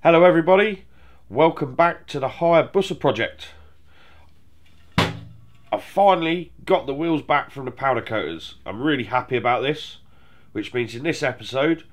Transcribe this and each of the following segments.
Hello everybody, welcome back to the Hayabusa project. I've finally got the wheels back from the powder coaters. I'm really happy about this, which means in this episode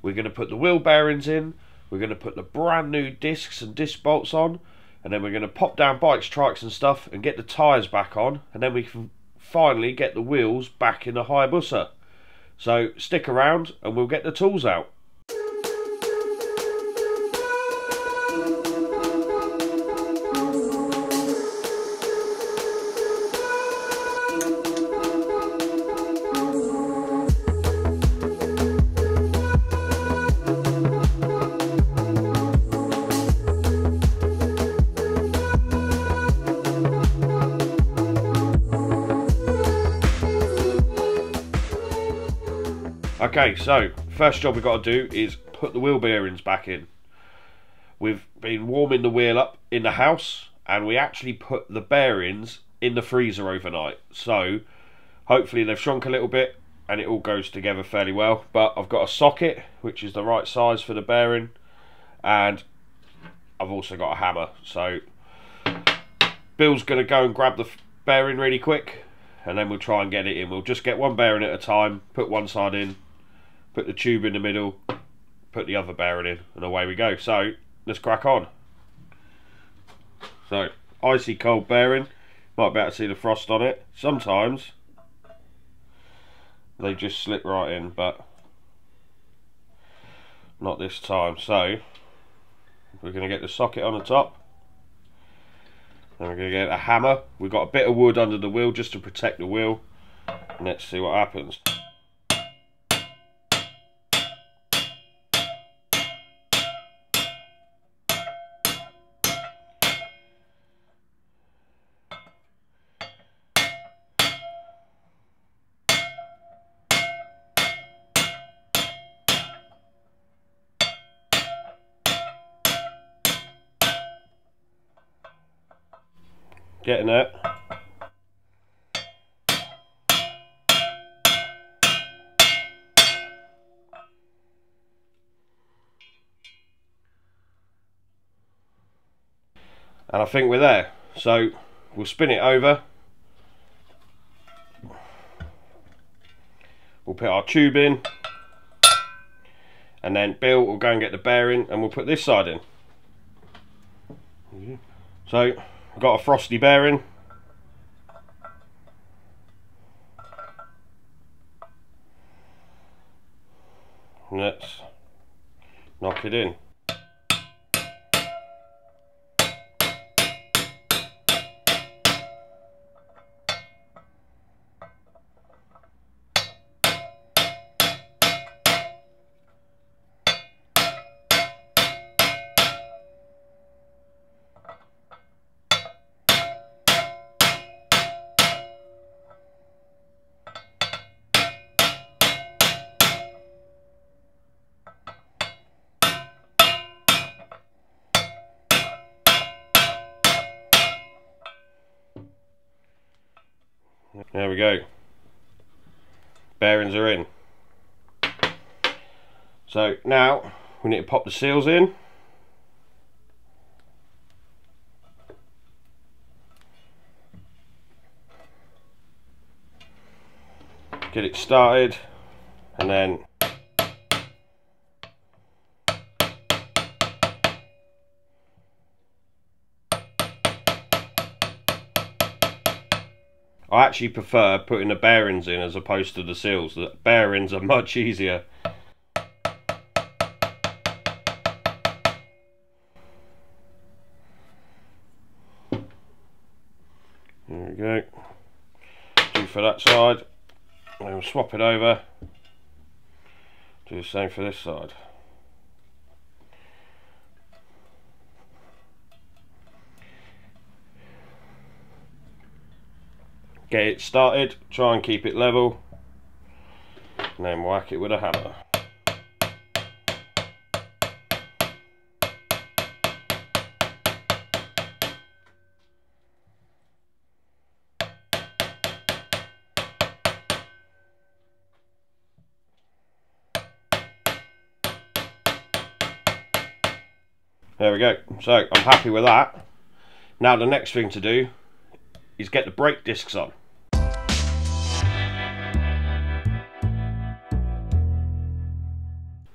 we're going to put the wheel bearings in, we're going to put the brand new discs and disc bolts on, and then we're going to pop down bikes, trikes and stuff and get the tyres back on, and then we can finally get the wheels back in the Hayabusa. So stick around and we'll get the tools out. Okay, so first job we've got to do is put the wheel bearings back in. We've been warming the wheel up in the house and we actually put the bearings in the freezer overnight. So hopefully they've shrunk a little bit and it all goes together fairly well. But I've got a socket which is the right size for the bearing, and I've also got a hammer. So Bill's going to go and grab the bearing really quick and then we'll try and get it in. We'll just get one bearing at a time, put one side in, put the tube in the middle, put the other bearing in, and away we go. So let's crack on. So icy cold bearing, might be able to see the frost on it. Sometimes they just slip right in, but not this time. So we're going to get the socket on the top, then we're going to get a hammer. We've got a bit of wood under the wheel just to protect the wheel, and let's see what happens. Getting it. And I think we're there. So we'll spin it over. We'll put our tube in. And then Bill will go and get the bearing and we'll put this side in. So I've got a frosty bearing. Let's knock it in. There we go. Bearings are in. So now we need to pop the seals in. Get it started and then I actually prefer putting the bearings in as opposed to the seals. The bearings are much easier. There we go. Do for that side. And we'll swap it over. Do the same for this side. Get it started, try and keep it level, and then whack it with a hammer. There we go. So I'm happy with that. Now the next thing to do is get the brake discs on.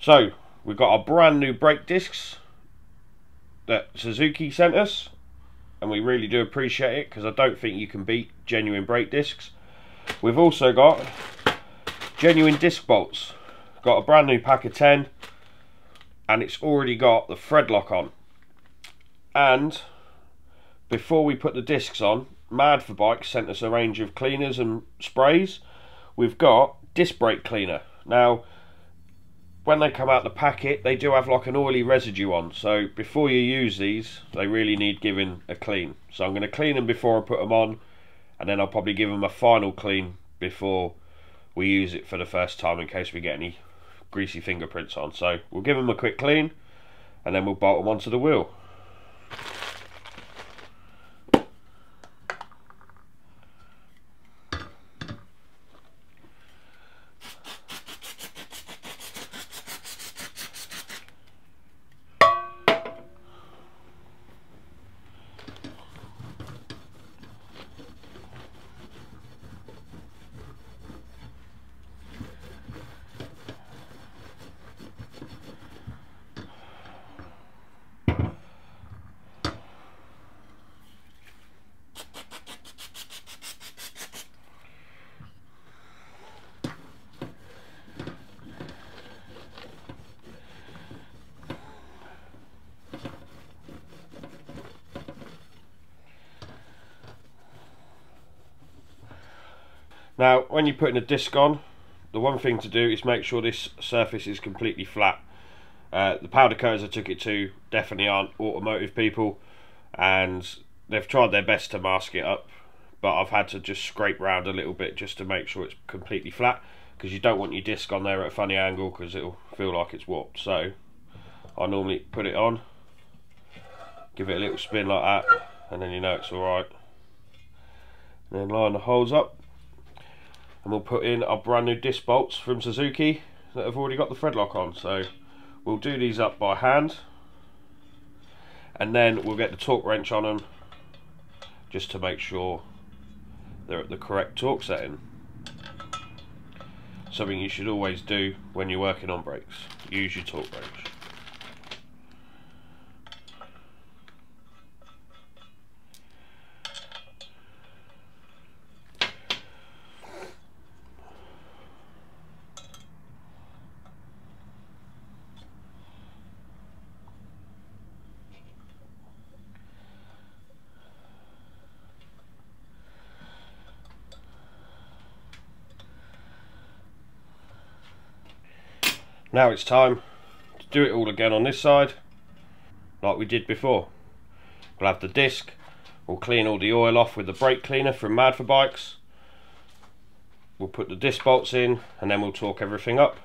So we've got our brand new brake discs that Suzuki sent us, and we really do appreciate it, because I don't think you can beat genuine brake discs. We've also got genuine disc bolts. Got a brand new pack of 10, and it's already got the thread lock on. And before we put the discs on, Mad for Bikes sent us a range of cleaners and sprays. We've got disc brake cleaner. Now, when they come out the packet, they do have like an oily residue on, so before you use these, they really need giving a clean. So I'm going to clean them before I put them on, and then I'll probably give them a final clean before we use it for the first time, in case we get any greasy fingerprints on. So we'll give them a quick clean, and then we'll bolt them onto the wheel. Now, when you're putting a disc on, the one thing to do is make sure this surface is completely flat. The powder coaters I took it to definitely aren't automotive people, and they've tried their best to mask it up, but I've had to just scrape round a little bit just to make sure it's completely flat, because you don't want your disc on there at a funny angle, because it'll feel like it's warped. So I normally put it on, give it a little spin like that, and then you know it's alright. And then line the holes up, and we'll put in our brand new disc bolts from Suzuki that have already got the thread lock on. So we'll do these up by hand, and then we'll get the torque wrench on them just to make sure they're at the correct torque setting. Something you should always do when you're working on brakes. Use your torque wrench. Now it's time to do it all again on this side, like we did before. We'll have the disc, we'll clean all the oil off with the brake cleaner from Mad for Bikes, we'll put the disc bolts in, and then we'll torque everything up.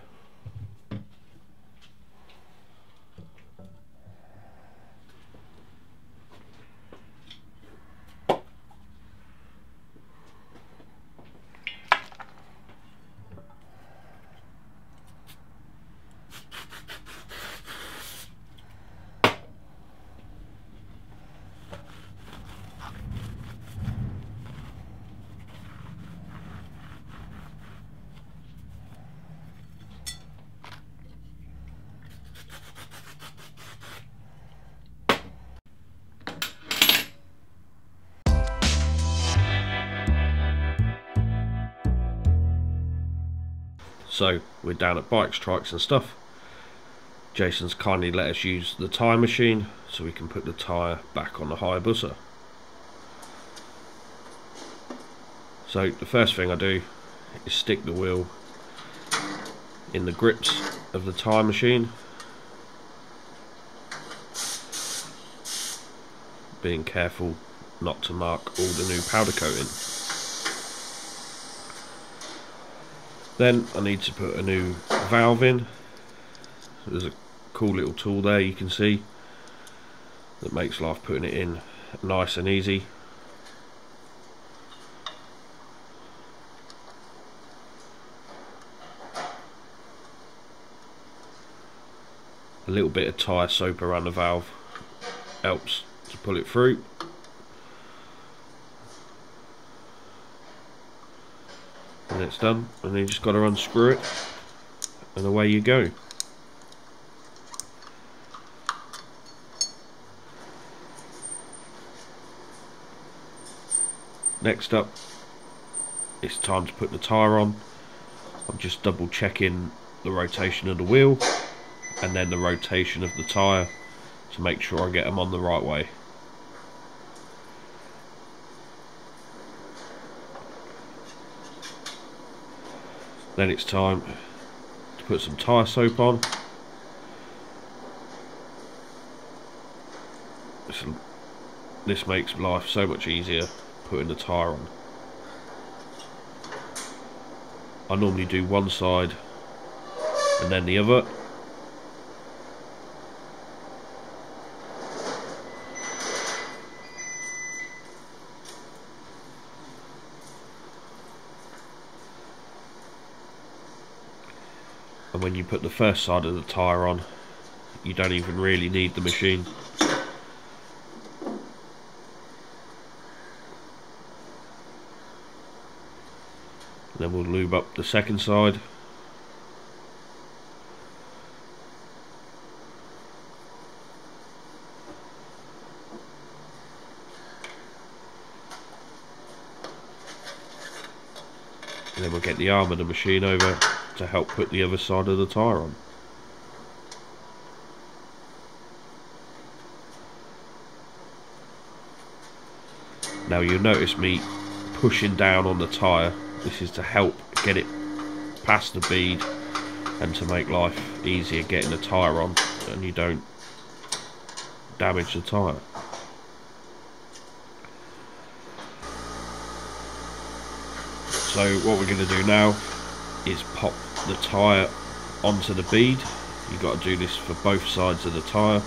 So we're down at Bikes, Trikes and Stuff. Jason's kindly let us use the tyre machine so we can put the tyre back on the Hayabusa. So the first thing I do is stick the wheel in the grips of the tyre machine, being careful not to mark all the new powder coating. Then I need to put a new valve in. There's a cool little tool there you can see that makes life putting it in nice and easy. A little bit of tyre soap around the valve helps to pull it through. And it's done, and then you just got to unscrew it, and away you go. Next up, it's time to put the tyre on. I'm just double checking the rotation of the wheel and then the rotation of the tyre to make sure I get them on the right way. Then it's time to put some tyre soap on. This makes life so much easier, putting the tyre on. I normally do one side and then the other. And when you put the first side of the tyre on, you don't even really need the machine. Then we'll lube up the second side. And then we'll get the arm of the machine over to help put the other side of the tyre on. Now you'll notice me pushing down on the tyre. This is to help get it past the bead and to make life easier getting the tyre on, and you don't damage the tyre. So what we're going to do now is pop the tyre onto the bead. You've got to do this for both sides of the tyre.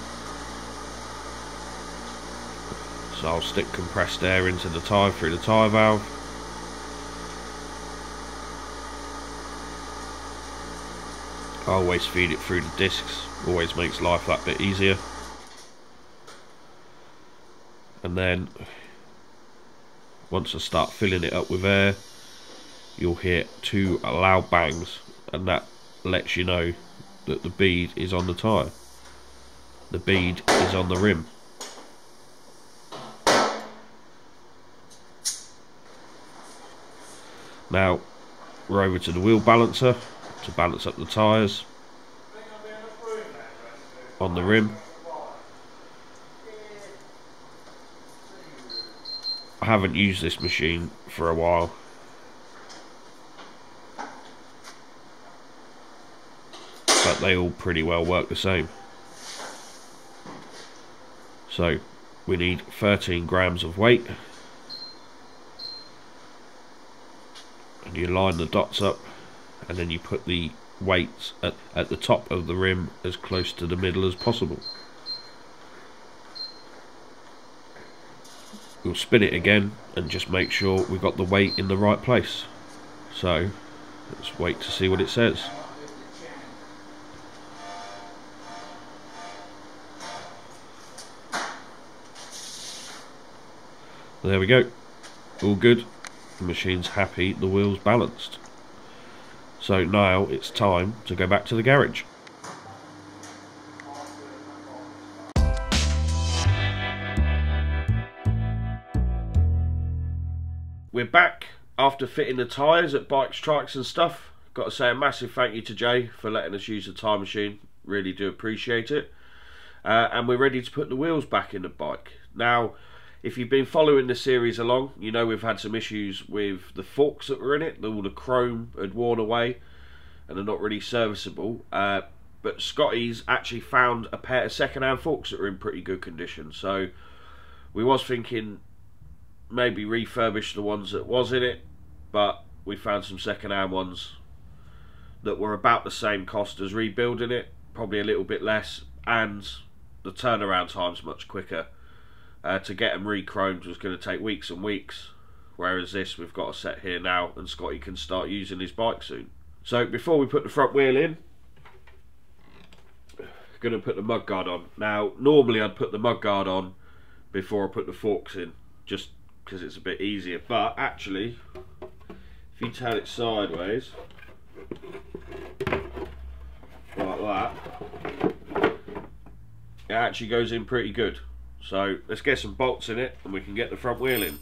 So I'll stick compressed air into the tyre through the tyre valve. I always feed it through the discs, always makes life that bit easier. And then once I start filling it up with air, you'll hear two loud bangs, and that lets you know that the bead is on the tyre. The bead is on the rim. Now we're over to the wheel balancer to balance up the tyres on the rim. I haven't used this machine for a while, but they all pretty well work the same. So we need 13 grams of weight, and you line the dots up, and then you put the weights at the top of the rim as close to the middle as possible. We'll spin it again and just make sure we've got the weight in the right place. So let's wait to see what it says. There we go, all good. The machine's happy, the wheel's balanced. So now it's time to go back to the garage. We're back after fitting the tyres at Bikes, Trikes and Stuff. Got to say a massive thank you to Jay for letting us use the tyre machine. Really do appreciate it. And we're ready to put the wheels back in the bike. Now, if you've been following the series along, you know we've had some issues with the forks that were in it. All the chrome had worn away and are not really serviceable. But Scottie's actually found a pair of second-hand forks that are in pretty good condition. So we was thinking maybe refurbish the ones that was in it, but we found some second-hand ones that were about the same cost as rebuilding it, probably a little bit less, and the turnaround time's much quicker. To get them re-chromed was going to take weeks and weeks, whereas this we've got a set here now and Scottie can start using his bike soon. So before we put the front wheel in, going to put the mudguard on. Now normally I'd put the mudguard on before I put the forks in, just because it's a bit easier, but actually if you turn it sideways like that, it actually goes in pretty good. So let's get some bolts in it and we can get the front wheel in.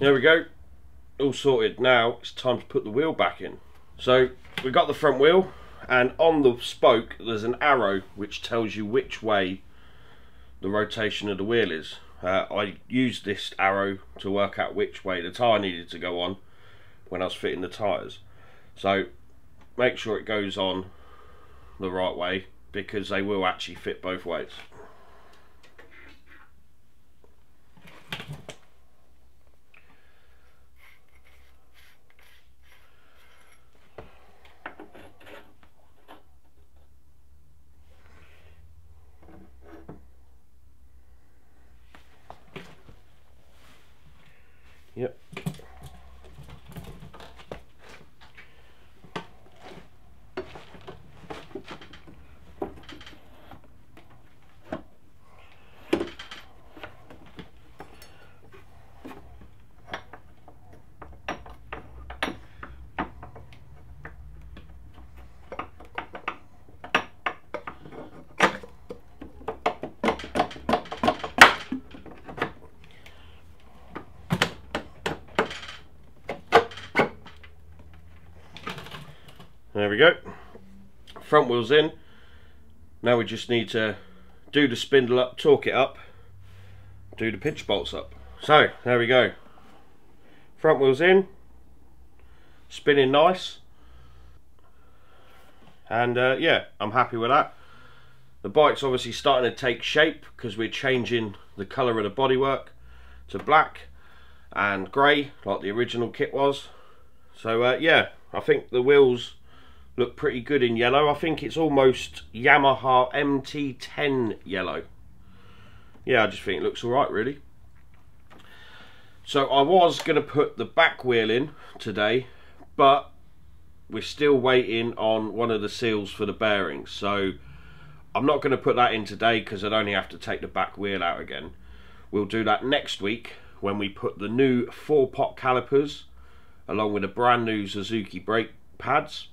There we go, all sorted. Now it's time to put the wheel back in. So we've got the front wheel, and on the spoke there's an arrow which tells you which way the rotation of the wheel is. I used this arrow to work out which way the tyre needed to go on when I was fitting the tyres. So make sure it goes on the right way, because they will actually fit both ways. Yep. There we go, front wheel's in. Now we just need to do the spindle up, torque it up, do the pinch bolts up. So there we go, front wheel's in, spinning nice, and yeah, I'm happy with that. The bike's obviously starting to take shape because we're changing the colour of the bodywork to black and grey like the original kit was. So yeah, I think the wheels look pretty good in yellow. I think it's almost Yamaha MT10 yellow. Yeah, I just think it looks alright really. So I was going to put the back wheel in today, but we're still waiting on one of the seals for the bearings. So I'm not going to put that in today because I'd only have to take the back wheel out again. We'll do that next week when we put the new 4-pot calipers along with the brand new Suzuki brake pads.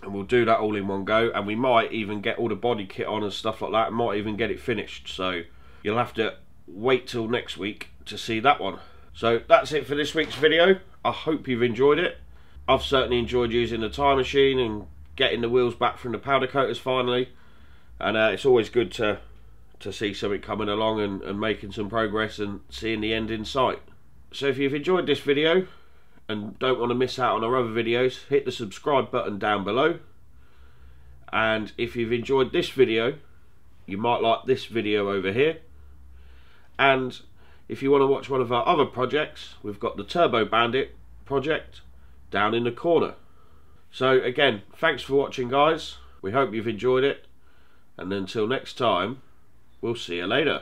And we'll do that all in one go, and we might even get all the body kit on and stuff like that, and might even get it finished. So you'll have to wait till next week to see that one. So that's it for this week's video. I hope you've enjoyed it. I've certainly enjoyed using the tyre machine and getting the wheels back from the powder coaters finally, and it's always good to see something coming along and making some progress and seeing the end in sight. So if you've enjoyed this video and don't want to miss out on our other videos, hit the subscribe button down below. And if you've enjoyed this video, you might like this video over here. And if you want to watch one of our other projects, we've got the Turbo Bandit project down in the corner. So again, thanks for watching guys. We hope you've enjoyed it. And until next time, we'll see you later.